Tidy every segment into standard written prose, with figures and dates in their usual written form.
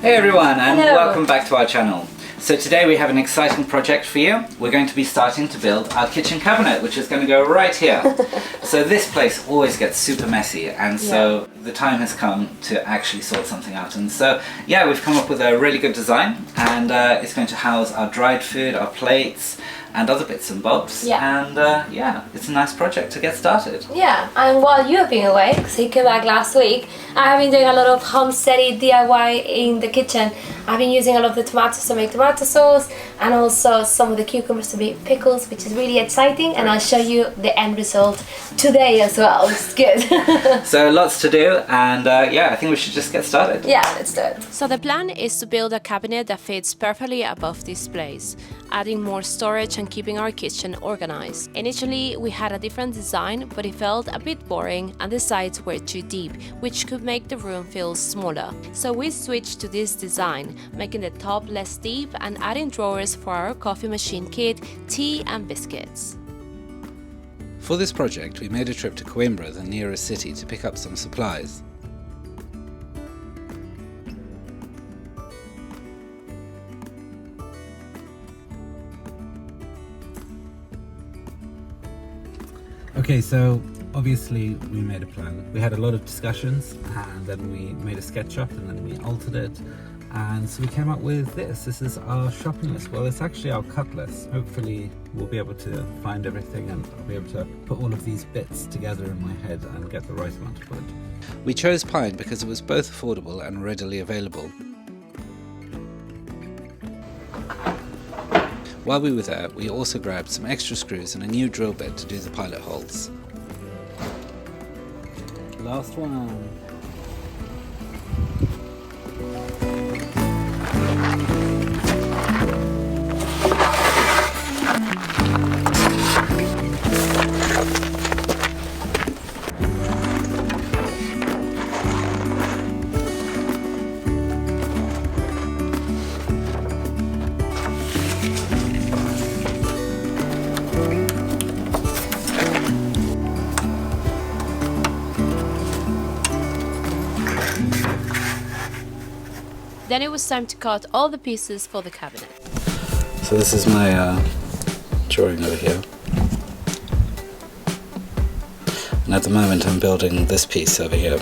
Hey everyone, and Hello. welcome back to our channel. So today we have an exciting project for you. We're going to be starting to build our kitchen cabinet, which is going to go right here. So this place always gets super messy, and so the time has come to actually sort something out. And so yeah, we've come up with a really good design, and it's going to house our dried food, our plates, and other bits and bobs. And yeah, it's a nice project to get started. Yeah, and while you've been away, because you came back last week, I have been doing a lot of homesteady DIY in the kitchen. I've been using a lot of the tomatoes to make tomato sauce, and also some of the cucumbers to make pickles, which is really exciting, and I'll show you the end result today as well, which is good. So lots to do, and yeah, I think we should just get started. Yeah, let's do it. So the plan is to build a cabinet that fits perfectly above this place, adding more storage and keeping our kitchen organized. Initially, we had a different design, but it felt a bit boring and the sides were too deep, which could make the room feel smaller. So we switched to this design, making the top less deep and adding drawers for our coffee machine kit, tea and biscuits. For this project, we made a trip to Coimbra, the nearest city, to pick up some supplies. Okay, so obviously we made a plan. We had a lot of discussions, and then we made a SketchUp, and then we altered it, and so we came up with this. This is our shopping list. Well, it's actually our cut list. Hopefully we'll be able to find everything, and I'll be able to put all of these bits together in my head and get the right amount of wood. We chose pine because it was both affordable and readily available. While we were there, we also grabbed some extra screws and a new drill bit to do the pilot holes. Last one. Then it was time to cut all the pieces for the cabinet. So this is my drawing over here. And at the moment I'm building this piece over here.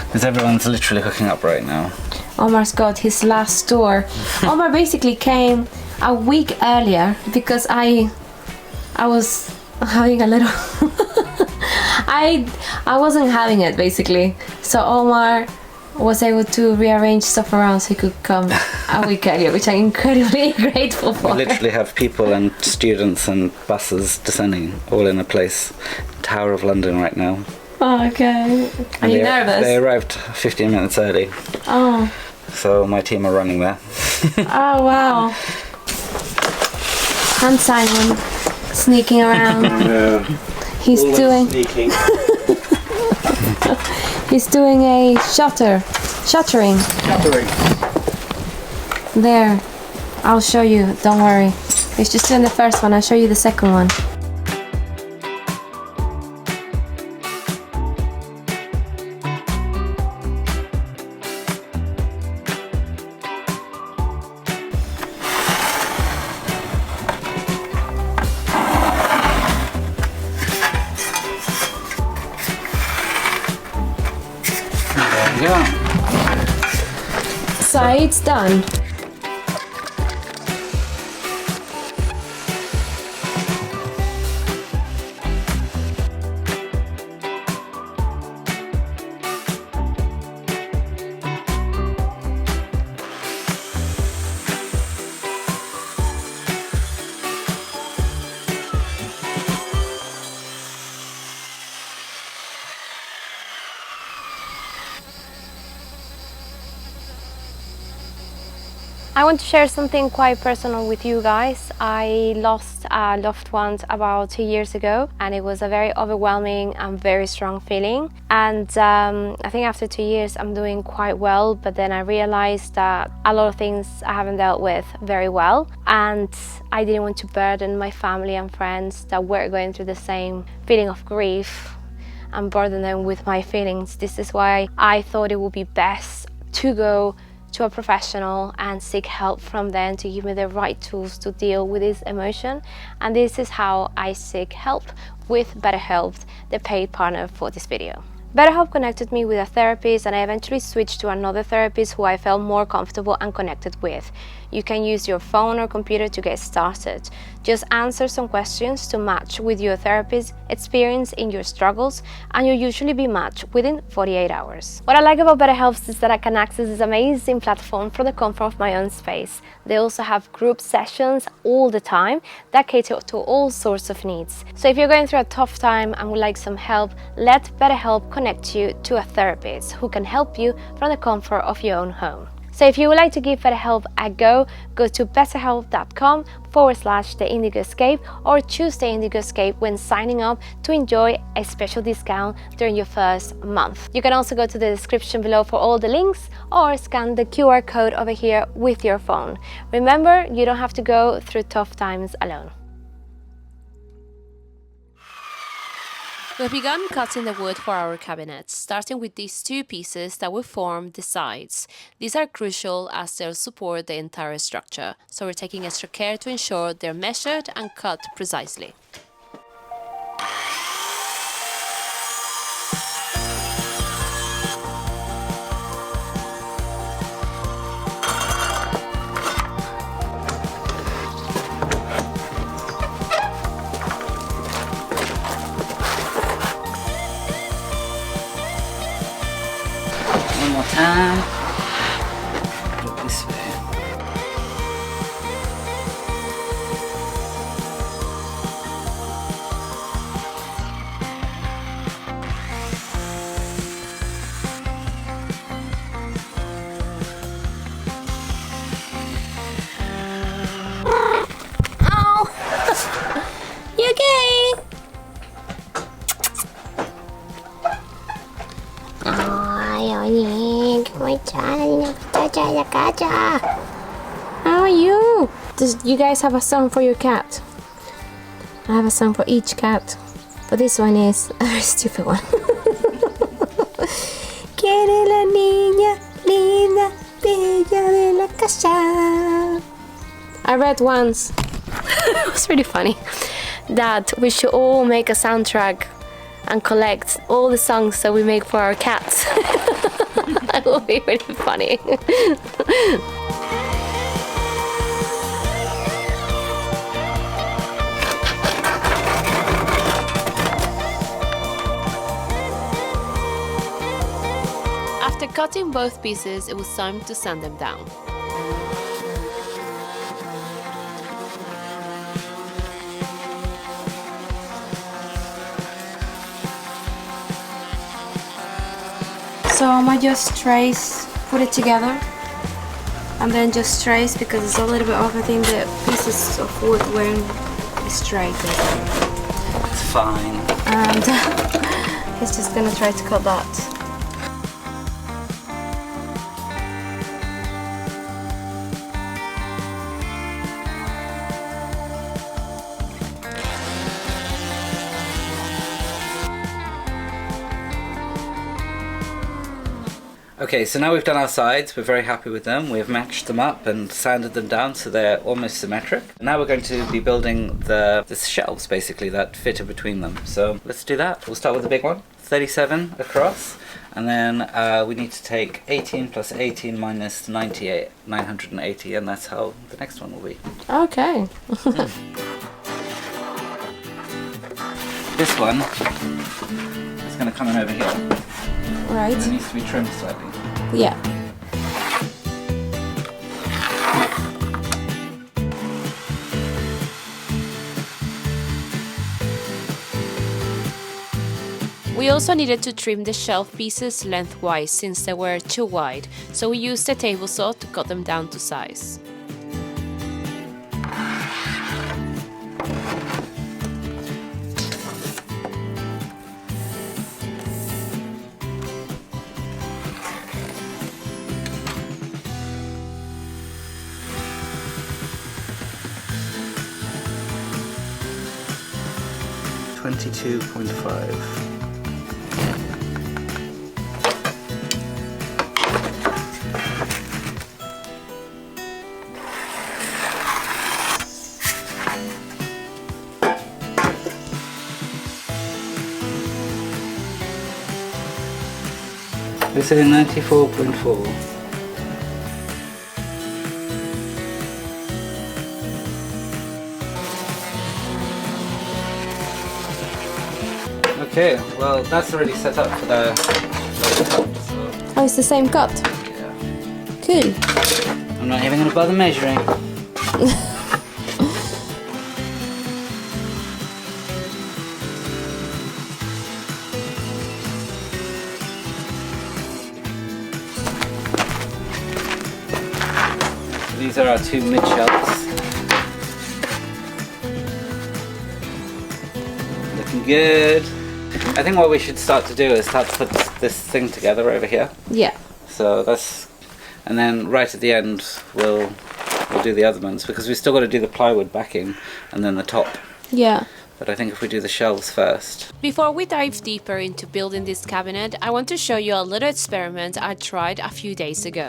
Because everyone's literally hooking up right now. Omar's got his last door. Omar basically came a week earlier because I was having a little I wasn't having it basically. So Omar was able to rearrange stuff around so he could come a week earlier, which I'm incredibly grateful for. We literally have people and students and buses descending all in a place. Tower of London right now. Oh, okay. Are you nervous? They arrived 15 minutes early. Oh. So my team are running there. Oh, wow. And Simon sneaking around. He's doing sneaking. He's doing a shuttering. There. I'll show you, don't worry. He's just doing the first one, I'll show you the second one. Yeah. So it's done. I want to share something quite personal with you guys. I lost a loved one about 2 years ago, and it was a very overwhelming and very strong feeling. And I think after 2 years I'm doing quite well, but then I realized that a lot of things I haven't dealt with very well, and I didn't want to burden my family and friends that were going through the same feeling of grief and burden them with my feelings. This is why I thought it would be best to go to a professional and seek help from them to give me the right tools to deal with this emotion. And this is how I seek help with BetterHelp, the paid partner for this video. BetterHelp connected me with a therapist, and I eventually switched to another therapist who I felt more comfortable and connected with. You can use your phone or computer to get started. Just answer some questions to match with your therapist's experience in your struggles, and you'll usually be matched within 48 hours. What I like about BetterHelp is that I can access this amazing platform from the comfort of my own space. They also have group sessions all the time that cater to all sorts of needs. So if you're going through a tough time and would like some help, let BetterHelp connect you to a therapist who can help you from the comfort of your own home. So if you would like to give BetterHelp a go to betterhelp.com/The Indigo Escape, or choose The Indigo Escape when signing up to enjoy a special discount during your first month. You can also go to the description below for all the links, or scan the QR code over here with your phone. Remember, you don't have to go through tough times alone. We've begun cutting the wood for our cabinets, starting with these two pieces that will form the sides. These are crucial as they'll support the entire structure, so we're taking extra care to ensure they're measured and cut precisely. One more time. Look this way. Oh! You okay? How are you? You guys have a song for your cat? I have a song for each cat, but this one is a very stupid one. Quiere la niña linda, bella de la casa. I read once, it was really funny, that we should all make a soundtrack and collect all the songs that we make for our cats. That will be really funny. After cutting both pieces, it was time to sand them down. So I might just put it together, and then just trace, because it's a little bit off. I think the pieces of wood weren't straight, It's fine. and he's just gonna try to cut that. Okay, so now we've done our sides, we're very happy with them. We've matched them up and sanded them down so they're almost symmetric. Now we're going to be building the shelves basically that fit in between them. So let's do that. We'll start with the big one, 37 across, and then we need to take 18 plus 18 minus 98, 980, and that's how the next one will be. Okay. This one is going to come in over here. Right. It needs to be trimmed slightly. Yeah. We also needed to trim the shelf pieces lengthwise since they were too wide, so we used a table saw to cut them down to size. 22.5. This is 94.4. Okay, well that's already set up for the cup. So, Oh, it's the same cut. yeah. Cool. I'm not even going to bother measuring. These are our two mid shelves. Looking good. I think what we should start to do is start to put this thing together over here. Yeah. So that's, and then right at the end we'll do the other ones because we still got to do the plywood backing and then the top. Yeah. But I think if we do the shelves first. Before we dive deeper into building this cabinet, I want to show you a little experiment I tried a few days ago.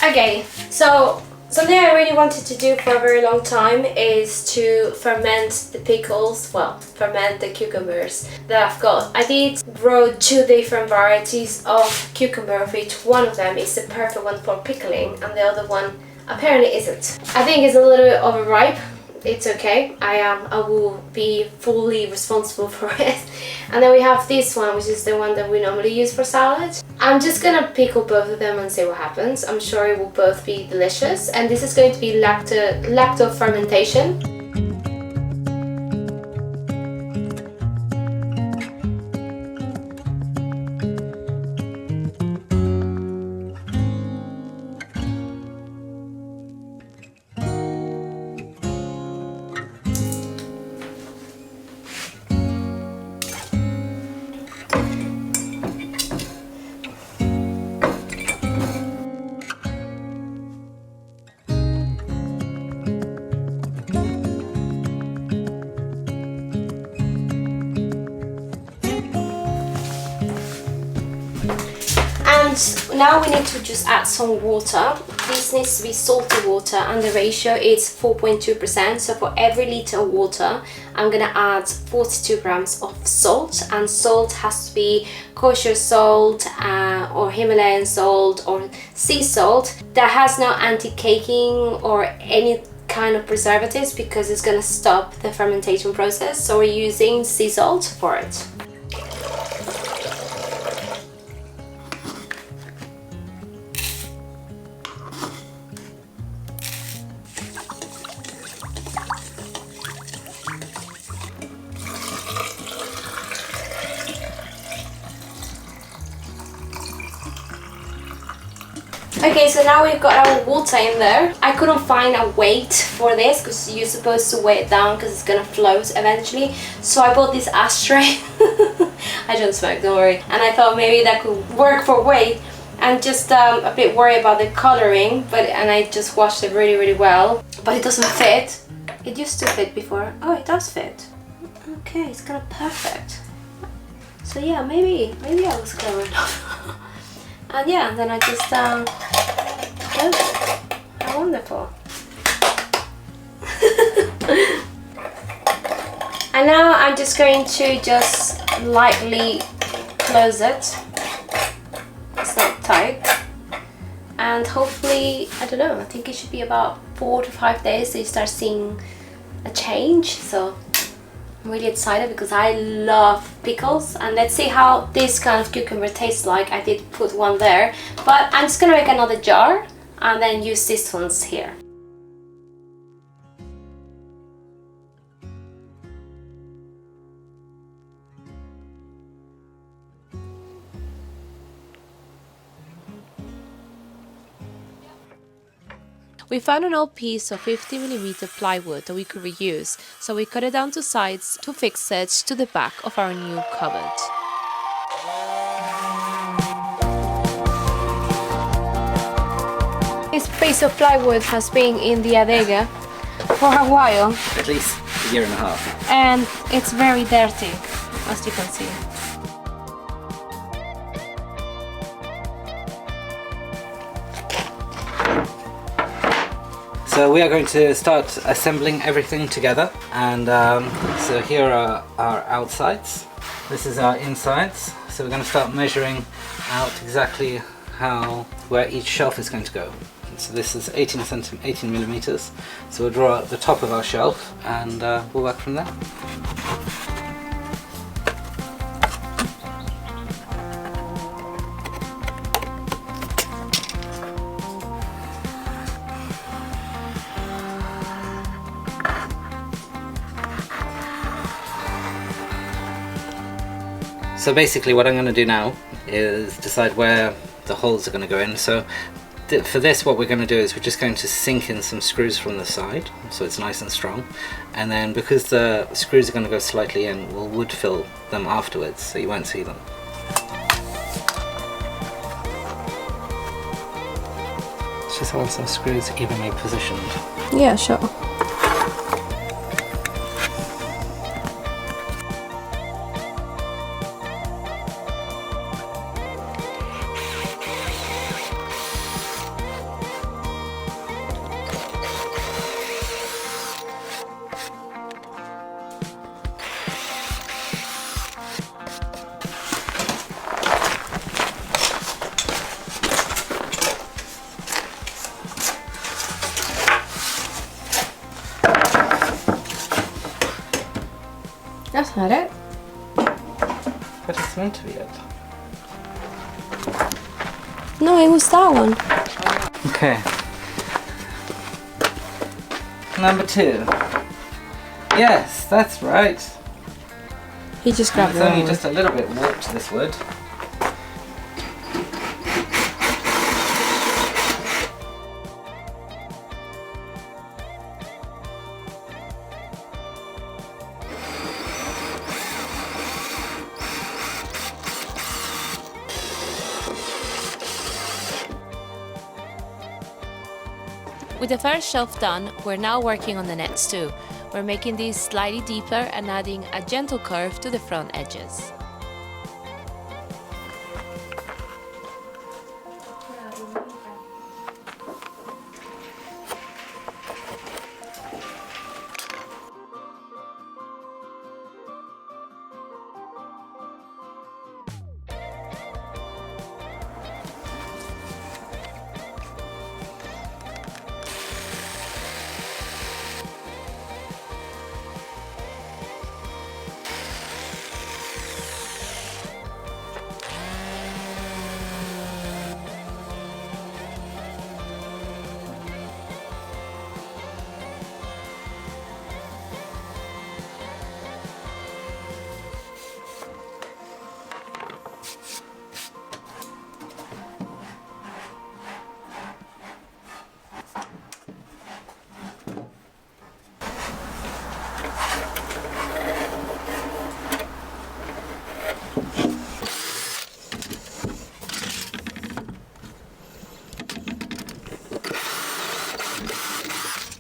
Okay, so something I really wanted to do for a very long time is to ferment the pickles, well, ferment the cucumbers that I've got. I did grow 2 different varieties of cucumber, of which one of them is the perfect one for pickling and the other one apparently isn't. I think it's a little bit overripe. It's okay, I will be fully responsible for it. And then we have this one, which is the one that we normally use for salad. I'm just gonna pickle both of them and see what happens. I'm sure it will both be delicious. And this is going to be lacto fermentation. And now we need to just add some water. This needs to be salty water and the ratio is 4.2%. So for every liter of water, I'm gonna add 42 grams of salt, and salt has to be kosher salt or Himalayan salt or sea salt that has no anti-caking or any kind of preservatives because it's gonna stop the fermentation process. So we're using sea salt for it. Okay, so now we've got our water in there. I couldn't find a weight for this because you're supposed to weigh it down because it's gonna float eventually. So I bought this ashtray. I don't smoke, don't worry. And I thought maybe that could work for weight. I'm just a bit worried about the coloring, and I just washed it really well. But it doesn't fit. It used to fit before. Oh, it does fit. Okay, it's kind of perfect. So yeah, maybe I was clever enough. And yeah, and then I just close it. How wonderful. And now I'm just going to just lightly close it. It's not tight. And hopefully, I don't know, I think it should be about 4 to 5 days so you start seeing a change. So I'm really excited because I love pickles, and let's see how this kind of cucumber tastes like. I did put one there, but I'm just gonna make another jar and then use these ones here. We found an old piece of 50mm plywood that we could reuse, so we cut it down to size to fix it to the back of our new cupboard. This piece of plywood has been in the adega for a while At least a year and a half. and it's very dirty. as you can see. So we are going to start assembling everything together, and so here are our outsides. This is our insides. So we're going to start measuring out exactly where each shelf is going to go. So this is 18 millimeters. So we'll draw out the top of our shelf, and we'll work from there. So basically what I'm going to do now is decide where the holes are going to go in. So for this, what we're going to do is we're just going to sink in some screws from the side so it's nice and strong, and then because the screws are going to go slightly in, we'll wood fill them afterwards so you won't see them. It's just want some screws evenly positioned. Yeah, sure. That's not it. But it's meant to be it. No, it was that one. Okay. Number 2. Yes, that's right. He just grabbed It's the only wrong just a little bit warped, this wood. With the first shelf done, we're now working on the nets too. We're making these slightly deeper and adding a gentle curve to the front edges.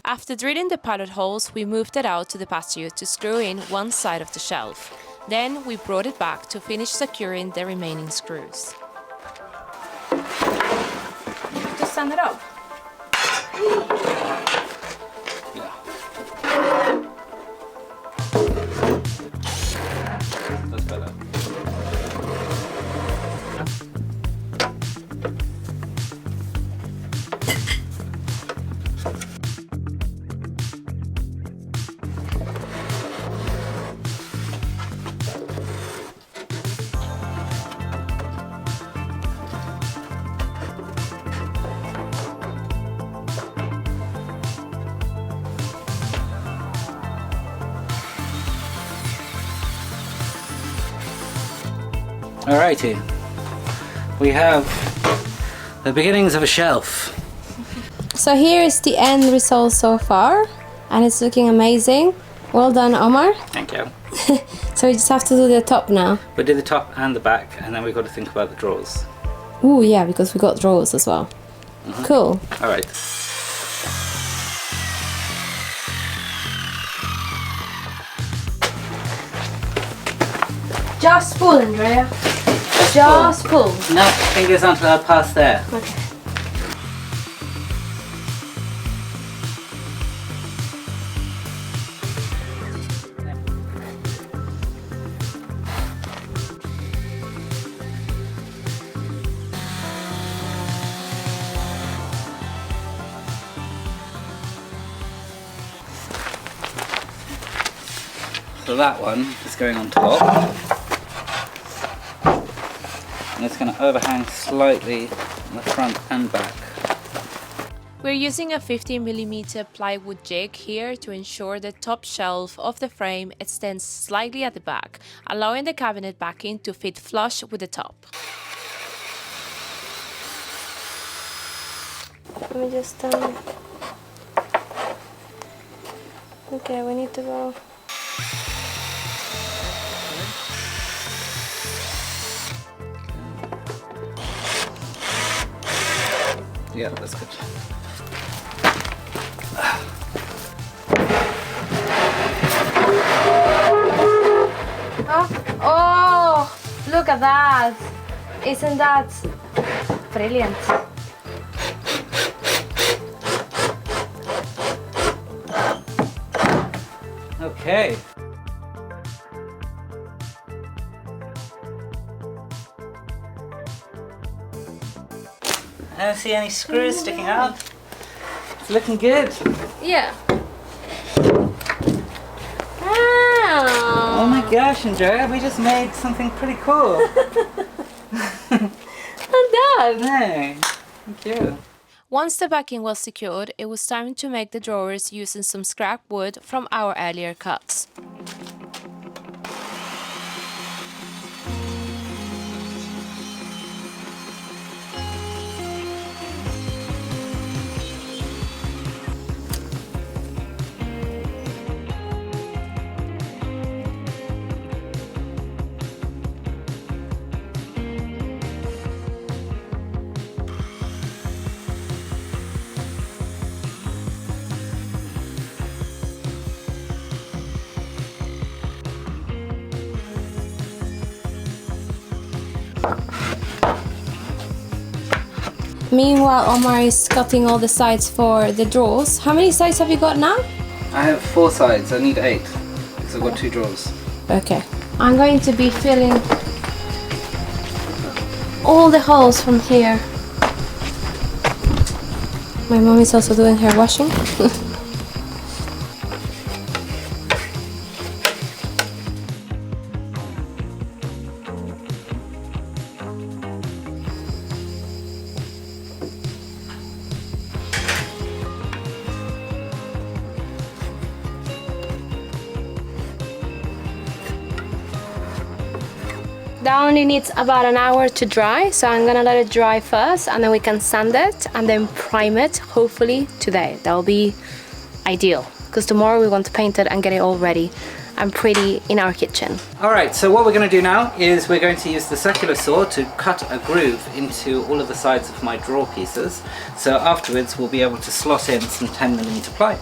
After drilling the pilot holes, we moved it out to the patio to screw in one side of the shelf. Then we brought it back to finish securing the remaining screws. Just stand it up. Yeah. That's better. Alrighty, we have the beginnings of a shelf. So here is the end result so far, and it's looking amazing. Well done, Omar. Thank you. So we just have to do the top now. We did the top and the back, and then we've got to think about the drawers. Ooh, yeah, because we got drawers as well. Cool. Alright. Just pull, Andrea. Just pull. No, fingers aren't allowed past there. Okay. So that one is going on top. And it's going to overhang slightly on the front and back. We're using a 15mm plywood jig here to ensure the top shelf of the frame extends slightly at the back, allowing the cabinet backing to fit flush with the top. Let me just okay, we need to go. Yeah, that's good. Oh, look at that. Isn't that brilliant? Okay. I don't see any screws sticking out. It's looking good. Yeah. Oh my gosh, Andrea, we just made something pretty cool. I'm done. Hey, thank you. Once the backing was secured, it was time to make the drawers using some scrap wood from our earlier cuts. Meanwhile, Omar is cutting all the sides for the drawers. How many sides have you got now? I have 4 sides, I need 8, because I've got 2 drawers. Okay. I'm going to be filling all the holes from here. My mom is also doing her washing. That only needs about an hour to dry, so I'm gonna let it dry first and then we can sand it and then prime it, hopefully today. That'll be ideal, because tomorrow we want to paint it and get it all ready and pretty in our kitchen. Alright, so what we're going to do now is we're going to use the circular saw to cut a groove into all of the sides of my drawer pieces. So afterwards we'll be able to slot in some 10mm ply.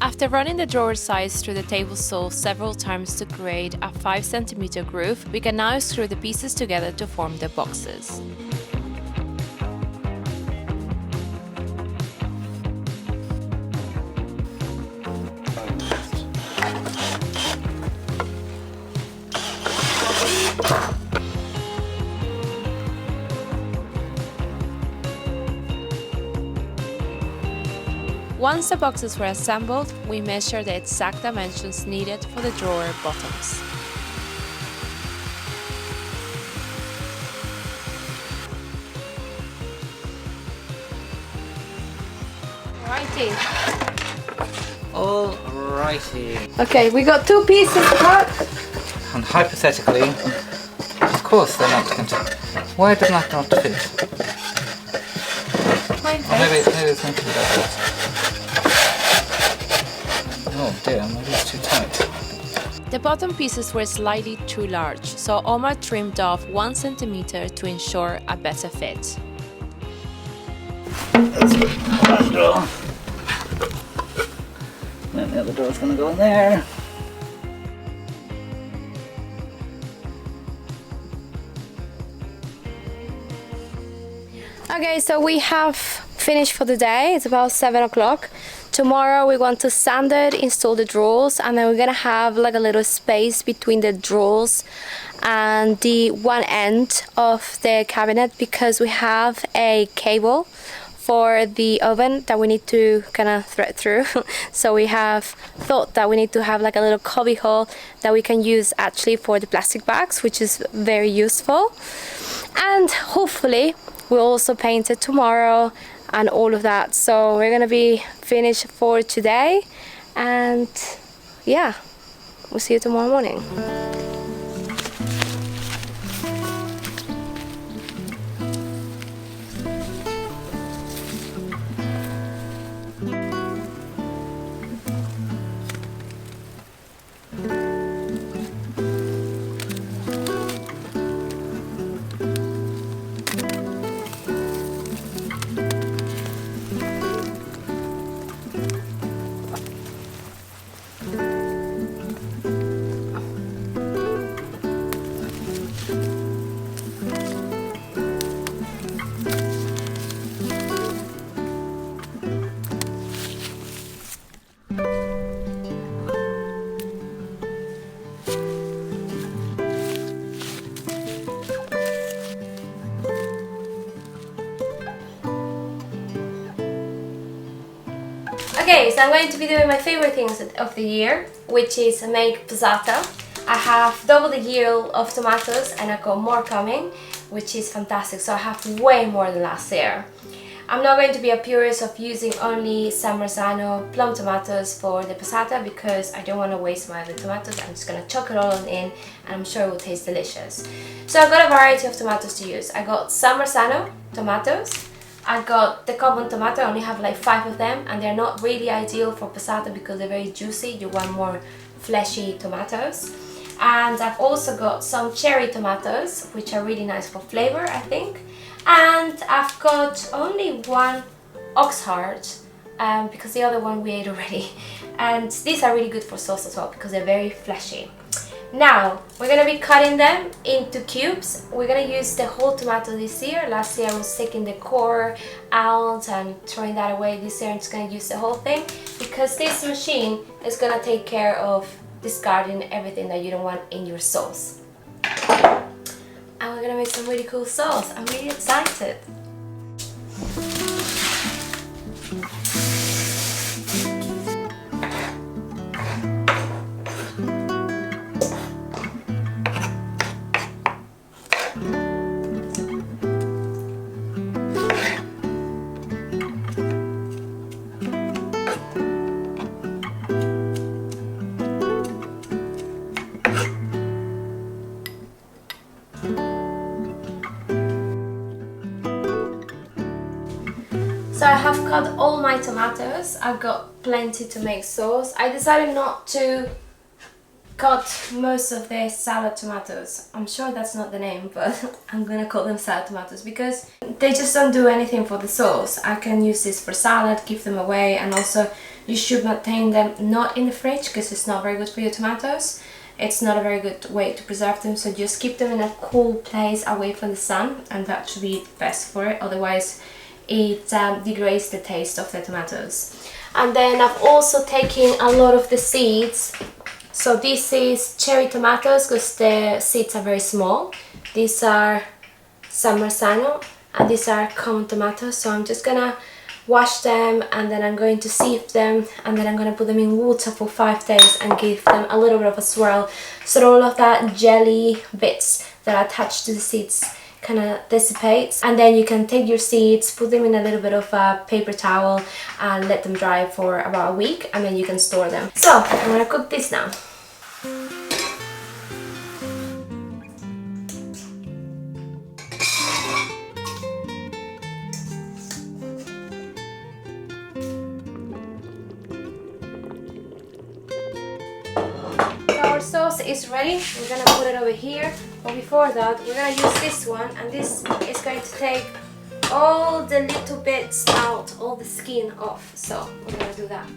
After running the drawer sides through the table saw several times to create a 5cm groove, we can now screw the pieces together to form the boxes. Once the boxes were assembled, we measured the exact dimensions needed for the drawer bottoms. Righty. Alrighty. Okay, we got 2 pieces cut. And hypothetically, of course they're not going to... Why did that not fit? Or maybe it's meant to be like that. Oh dear, maybe it's too tight. The bottom pieces were slightly too large, so Omar trimmed off 1 cm to ensure a better fit. That's one drawer. Then the other door's going to go in there. Okay, so we have finished for the day. It's about 7 o'clock. Tomorrow we want to sand it, install the drawers, and then we're gonna have like a little space between the drawers and the one end of the cabinet, because we have a cable for the oven that we need to kind of thread through. So we have thought that we need to have like a little cubby hole that we can use actually for the plastic bags, which is very useful. And hopefully we'll also paint it tomorrow and all of that. So we're gonna be finished for today, and yeah, we'll see you tomorrow morning. Okay, so I'm going to be doing my favorite things of the year, which is make passata. I have double the yield of tomatoes and I got more coming, which is fantastic. So I have way more than last year. I'm not going to be a purist of using only San Marzano plum tomatoes for the passata because I don't want to waste my other tomatoes. I'm just going to chuck it all in and I'm sure it will taste delicious. So I've got a variety of tomatoes to use. I got San Marzano tomatoes. I got the common tomato. I only have like 5 of them and they're not really ideal for passata because they're very juicy. You want more fleshy tomatoes. And I've also got some cherry tomatoes, which are really nice for flavor, I think. And I've got only one ox heart because the other one we ate already. And these are really good for sauce as well because they're very fleshy. Now, we're going to be cutting them into cubes. We're going to use the whole tomato this year. Last year I was taking the core out and throwing that away. This year I'm just going to use the whole thing because this machine is going to take care of discarding everything that you don't want in your sauce. And we're going to make some really cool sauce. I'm really excited. So I have cut all my tomatoes. I've got plenty to make sauce. I decided not to cut most of the salad tomatoes. I'm sure that's not the name, but I'm gonna call them salad tomatoes because they just don't do anything for the sauce. I can use this for salad, give them away, and also you should maintain them not in the fridge because it's not very good for your tomatoes. It's not a very good way to preserve them, so just keep them in a cool place away from the sun, and that should be best for it. Otherwise it degrades the taste of the tomatoes. And then I've also taken a lot of the seeds. So this is cherry tomatoes because the seeds are very small. These are San Marzano and these are common tomatoes. So I'm just gonna wash them and then I'm going to sieve them and then I'm gonna put them in water for 5 days and give them a little bit of a swirl so all of that jelly bits that are attached to the seeds kind of dissipates. And then you can take your seeds, put them in a little bit of a paper towel and let them dry for about a week and then you can store them. So I'm gonna cook this now. Our sauce is ready. We're gonna put it over here, but before that we're gonna use this one, and this is going to take all the little bits out, all the skin off. So we're gonna do that.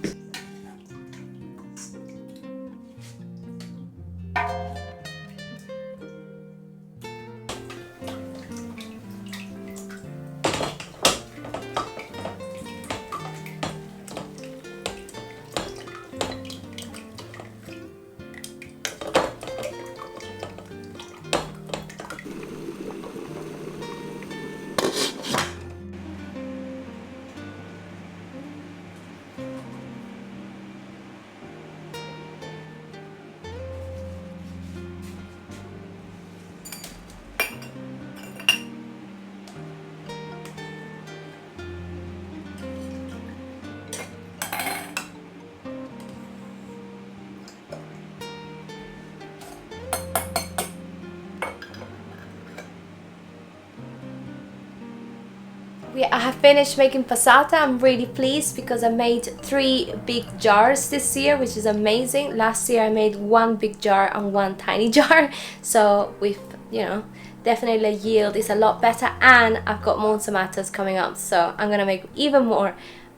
I have finished making passata. I'm really pleased because I made 3 big jars this year, which is amazing. Last year I made 1 big jar and 1 tiny jar. So with, you know, definitely yield is a lot better, and I've got more tomatoes coming up. So I'm gonna make even more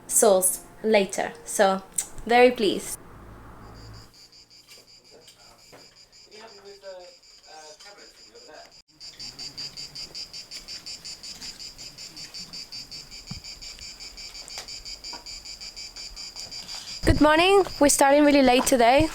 sauce later. So very pleased. Good morning. We're starting really late today.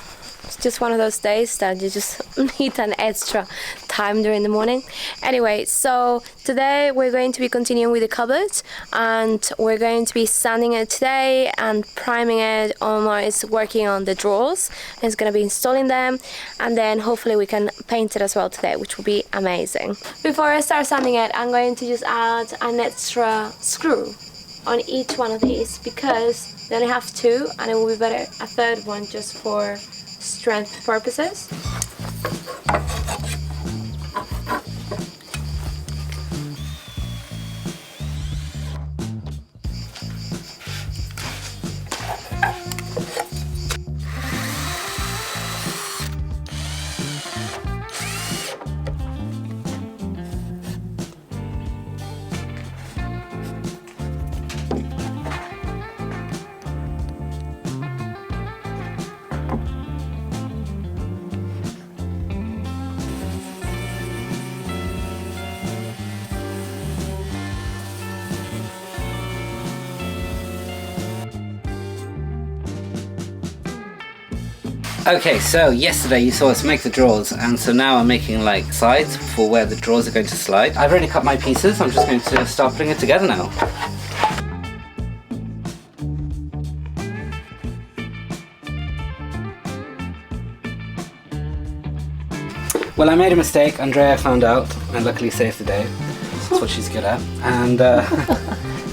It's just one of those days that you just need an extra time during the morning. Anyway, so today we're going to be continuing with the cupboard, and we're going to be sanding it today and priming it. Omar is working on the drawers. He's going to be installing them, and then hopefully we can paint it as well today, which will be amazing. Before I start sanding it, I'm going to just add an extra screw on each one of these because they only have 2, and it will be better a 3rd one just for strength purposes. Okay, so yesterday you saw us make the drawers, and so now I'm making like sides for where the drawers are going to slide. I've already cut my pieces, I'm just going to start putting it together now. Well, I made a mistake. Andrea found out and luckily saved the day. That's what she's good at. And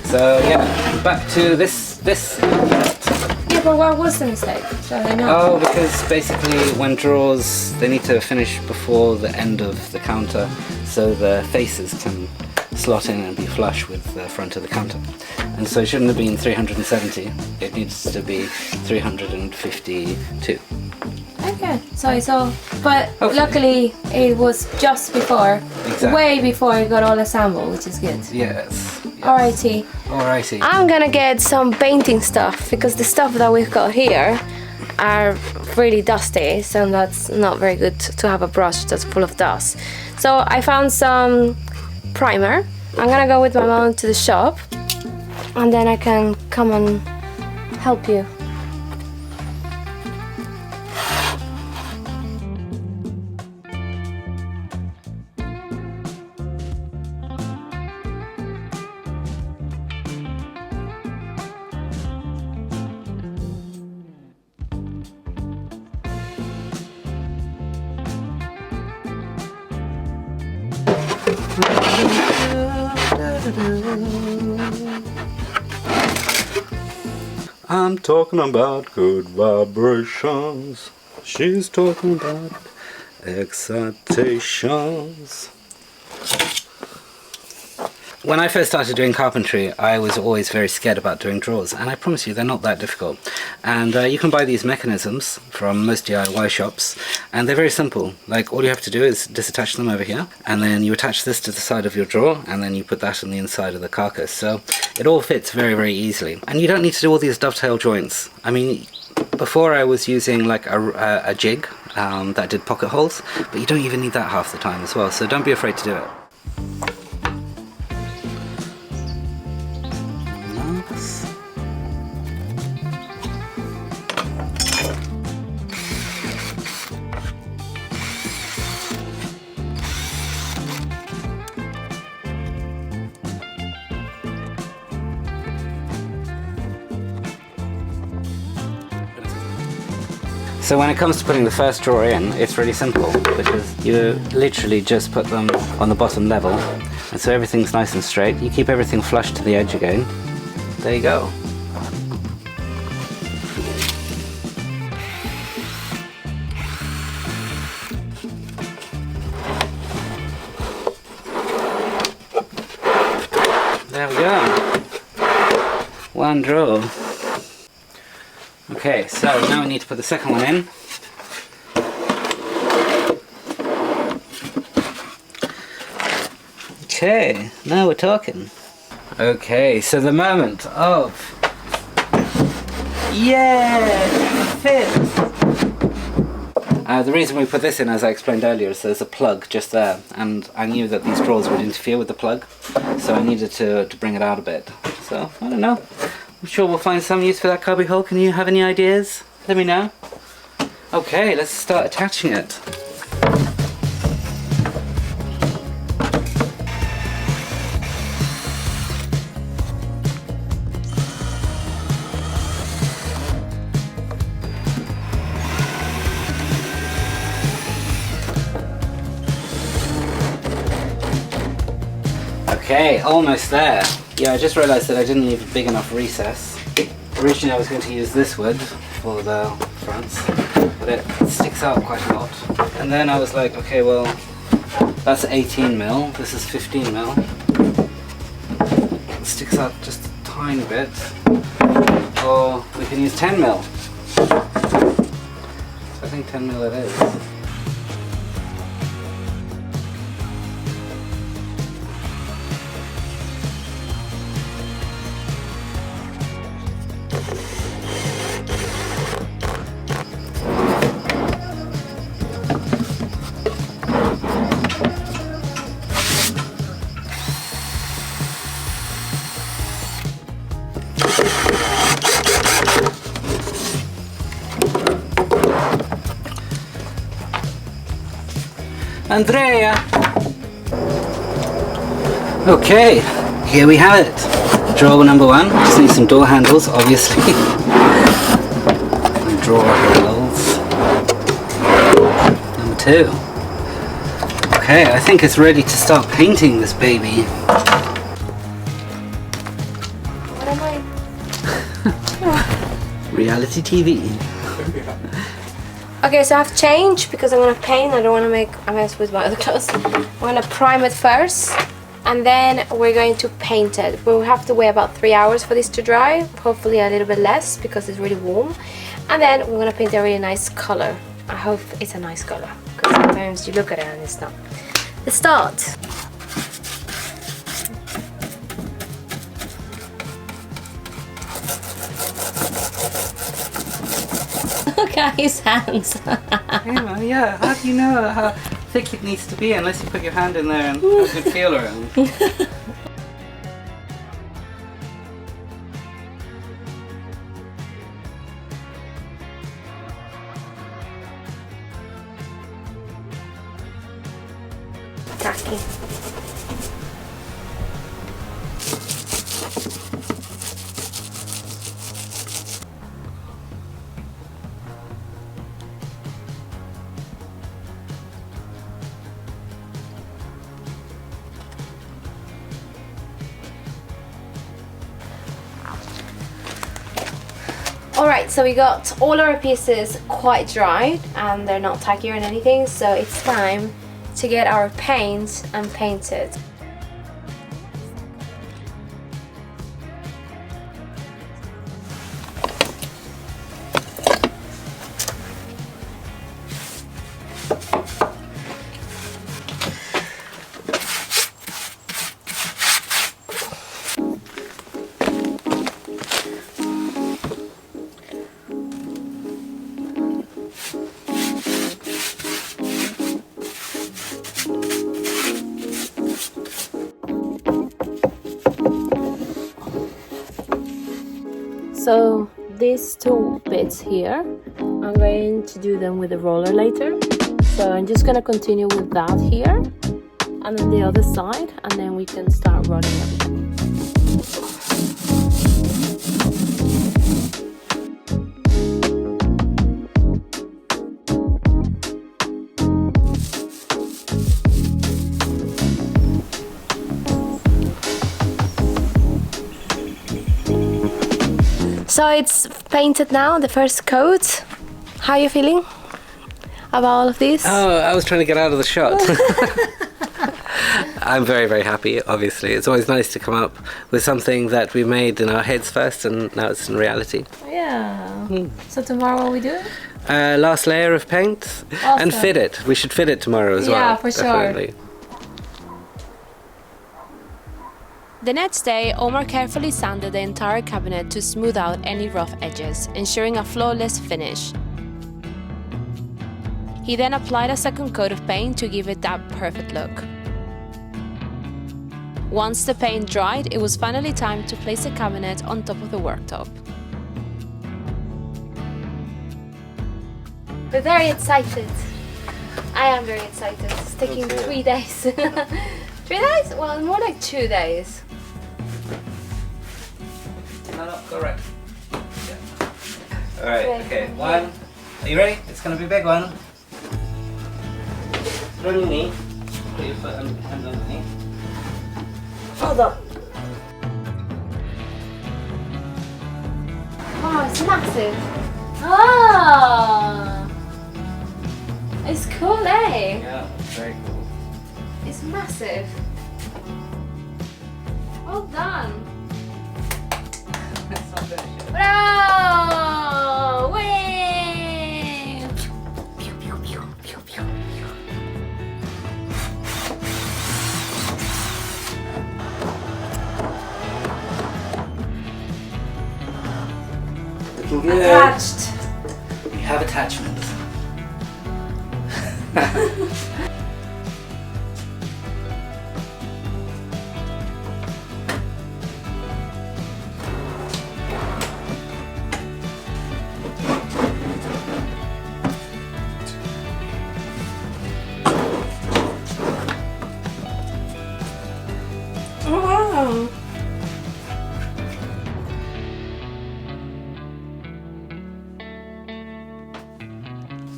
so yeah, back to this. Yeah, but what was the mistake? So I know. Oh, because basically when drawers, they need to finish before the end of the counter so the faces can slot in and be flush with the front of the counter. And so it shouldn't have been 370, it needs to be 352. Okay, so but Hopefully. luckily it was just before, Exactly. way before it got all assembled, which is good. Yes. Alrighty. Alrighty. I'm gonna get some painting stuff because the stuff that we've got here are really dusty, so that's not very good to have a brush that's full of dust. So I found some primer. I'm gonna go with my mom to the shop and then I can come and help you. I'm talking about good vibrations. She's talking about excitations. When I first started doing carpentry, I was always very scared about doing drawers, and I promise you they're not that difficult. And you can buy these mechanisms from most DIY shops, and they're very simple. Like, all you have to do is disattach them over here, and then you attach this to the side of your drawer, and then you put that on the inside of the carcass. So it all fits very, very easily. And you don't need to do all these dovetail joints. I mean, before I was using like a jig that did pocket holes, but you don't even need that half the time as well, so don't be afraid to do it. So when it comes to putting the first drawer in, it's really simple because you literally just put them on the bottom level, and so everything's nice and straight. You keep everything flush to the edge again. There you go. There we go. One drawer. Okay, so now we need to put the second one in. Okay, now we're talking. Okay, so the moment of... Yeah, it fits! The reason we put this in, as I explained earlier, is there's a plug just there, and I knew that these drawers would interfere with the plug, so I needed to bring it out a bit. So, I don't know. I'm sure we'll find some use for that cubby hole. Can you have any ideas? Let me know. Okay, let's start attaching it. Okay, almost there. Yeah, I just realised that I didn't leave a big enough recess. Originally I was going to use this wood for the fronts, but it sticks out quite a lot. And then I was like, okay, well, that's 18 mil, this is 15 mil. It sticks out just a tiny bit. Or we can use 10 mil. So I think 10 mil it is. Andrea! Okay, here we have it. Drawer number one. Just need some door handles, obviously. Drawer handles. Number two. Okay, I think it's ready to start painting this baby. What am I? Reality TV. Okay, so I've changed because I'm gonna paint. I don't want to make a mess with my other clothes. I'm gonna prime it first, and then we're going to paint it. We'll have to wait about 3 hours for this to dry. Hopefully a little bit less because it's really warm. And then we're gonna paint a really nice color. I hope it's a nice color because sometimes you look at it and it's not. Let's start. Look at his hands. Yeah, how do you know how thick it needs to be unless you put your hand in there and have a good feel around? Tacky. Alright, so we got all our pieces quite dry and they're not tacky or anything, so it's time to get our paint and paint it. So these two bits here, I'm going to do them with a roller later. So I'm just gonna continue with that here, and then the other side, and then we can start rolling everything. So it's painted now, the first coat. How are you feeling about all of this? Oh, I was trying to get out of the shot. I'm very, very happy, obviously. It's always nice to come up with something that we made in our heads first and now it's in reality. Yeah. So tomorrow what we do? Last layer of paint and fit it. We should fit it tomorrow as well. Yeah, for definitely. sure. The next day, Omar carefully sanded the entire cabinet to smooth out any rough edges, ensuring a flawless finish. He then applied a second coat of paint to give it that perfect look. Once the paint dried, it was finally time to place the cabinet on top of the worktop. We're very excited. I am very excited. It's taking 3 days. 3 days? Well, more like 2 days. No, correct. Yeah. Alright, okay, one. Are you ready? It's gonna be a big one. Put on your knee. Put your foot and hand underneath. Hold on. Wow, it's massive. Ah! It's cool, eh? Yeah, very cool. It's massive. Well done. Let's not finish it. Bravo! Whee! Pew, pew, pew, pew, pew, pew. Looking good. Attached. We have attachments. Wow.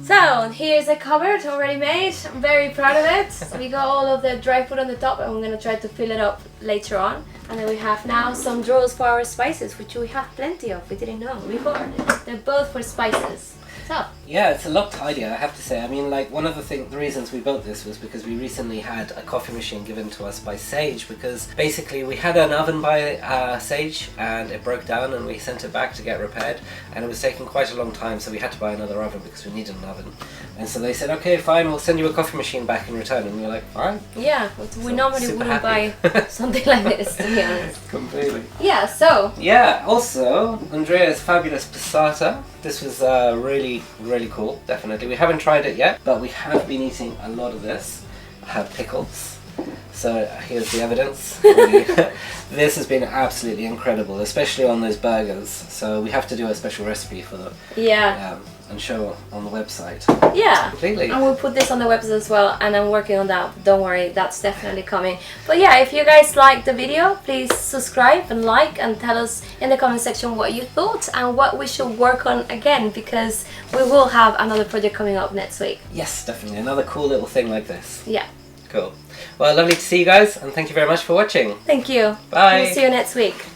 So here's the cupboard already made. I'm very proud of it. We got all of the dry food on the top and we're gonna try to fill it up later on. And then we have now some drawers for our spices, which we have plenty of. We didn't know before. They're both for spices. So Yeah, it's a lot tidier, I have to say. I mean, like, one of the reasons we built this was because we recently had a coffee machine given to us by Sage, because basically we had an oven by Sage and it broke down and we sent it back to get repaired, and it was taking quite a long time, so we had to buy another oven because we needed an oven. And so they said, okay, fine, we'll send you a coffee machine back in return, and we were like, fine. yeah, but we normally super wouldn't happy. buy something like this, to be honest. Completely. Yeah, so Yeah, also, Andrea's fabulous passata. This was really, really cool, definitely. We haven't tried it yet, but we have been eating a lot of this. I have pickles. So here's the evidence. This has been absolutely incredible, especially on those burgers. So we have to do a special recipe for them. yeah. And show on the website. Yeah, Completely. and we'll put this on the website as well, and I'm working on that. Don't worry, that's definitely coming. But yeah, if you guys liked the video, please subscribe and like, and tell us in the comment section what you thought and what we should work on again, because we will have another project coming up next week. Yes, definitely. Another cool little thing like this. Yeah. Cool. Well, lovely to see you guys, and thank you very much for watching. Thank you. Bye. We'll see you next week.